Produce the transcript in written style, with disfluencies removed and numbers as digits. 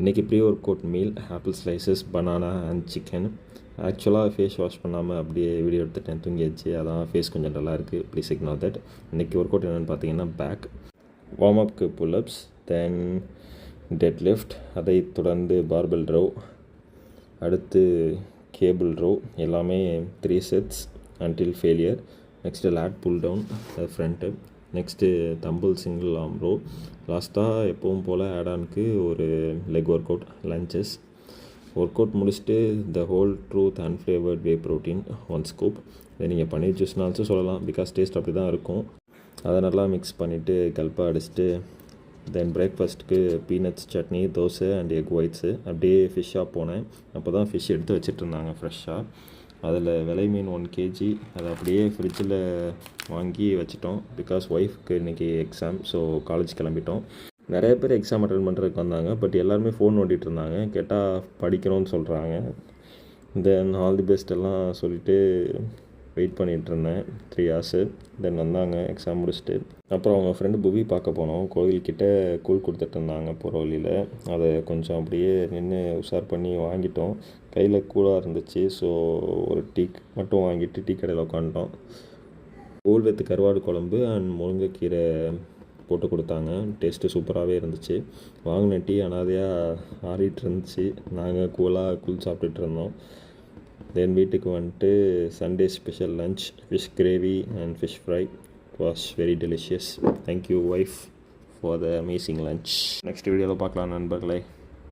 இன்றைக்கி pre work out meal apple slices banana and chicken. ஆக்சுவலாக face wash பண்ணாமல் அப்படியே வீடியோ எடுத்துட்டேன், தூங்கிடுச்சு. அதான் ஃபேஸ் கொஞ்சம் நல்லா இருக்குது. Please ignore that. இன்றைக்கி ஒர்க் அவுட் என்னென்னு பார்த்தீங்கன்னா பேக் வார்ம் அப்க்கு புல்லப்ஸ், தென் டெட் லிஃப்ட், அதை தொடர்ந்து பார்பெல் ரோ, அடுத்து கேபிள் ரோ, எல்லாமே 3 sets until failure. Next lat pull down front, next dumbbell single arm row, லாஸ்ட்டாக எப்பவும் போல் ஆடானுக்கு ஒரு leg workout, lunges. Workout முடிச்சுட்டு the whole truth unflavoured whey protein 1 scoop. இதை நீங்கள் பன்னீர் ஜூஸ்னாலும் சொல்லலாம், பிகாஸ் டேஸ்ட் அப்படி தான் இருக்கும். அதை நல்லா மிக்ஸ் பண்ணிவிட்டு கல்ப்பாக அடிச்சுட்டு தென் பிரேக்ஃபாஸ்ட்டுக்கு peanuts chutney, dosa and egg whites. அப்படியே ஃபிஷ்ஷாக போனேன். அப்போ தான் ஃபிஷ் எடுத்து வச்சுட்டு இருந்தாங்க ஃப்ரெஷ்ஷாக. அதில் விலை மீன் 1 kg அதை அப்படியே ஃப்ரிட்ஜில் வாங்கி வச்சிட்டோம். பிகாஸ் ஒய்ஃப்க்கு இன்றைக்கி எக்ஸாம், ஸோ காலேஜ் கிளம்பிட்டோம். நிறைய பேர் எக்ஸாம் அட்டன் பண்ணுறதுக்கு வந்தாங்க, பட் எல்லாருமே ஃபோன் நோண்டிகிட்டு இருந்தாங்க. கேட்டால் படிக்கிறோன்னு சொல்கிறாங்க. தென் ஆல் தி பெஸ்ட் எல்லாம் சொல்லிவிட்டு வெயிட் பண்ணிகிட்டு இருந்தேன் 3 hours. தென் வந்தாங்க எக்ஸாம் முடிச்சுட்டு. அப்புறம் அவங்க ஃப்ரெண்டு புவி பார்க்க போனோம். கோவில்கிட்ட கூழ் கொடுத்துட்டு இருந்தாங்க போகிற வழியில். அதை கொஞ்சம் அப்படியே நின்று உஷார் பண்ணி வாங்கிட்டோம். கையில் கூலாக இருந்துச்சு, ஸோ ஒரு டீ மட்டும் வாங்கிட்டு டீ கடையில் உட்காந்துட்டோம். கூழ் வித் கருவாடு குழம்பு அண்ட் முருங்கைக்கீரை போட்டு கொடுத்தாங்க. டேஸ்ட்டு சூப்பராகவே இருந்துச்சு. வாங்கின டீ அனாதையாக ஆறிட்டு இருந்துச்சு. நாங்கள் கூழ் சாப்பிட்டுட்டு இருந்தோம். தென் வீட்டுக்கு வந்துட்டு Sunday special lunch, fish gravy and fish fry. It was very delicious. Thank you wife for the amazing lunch. Next வீடியோவில் பார்க்கலாம் நண்பர்களே.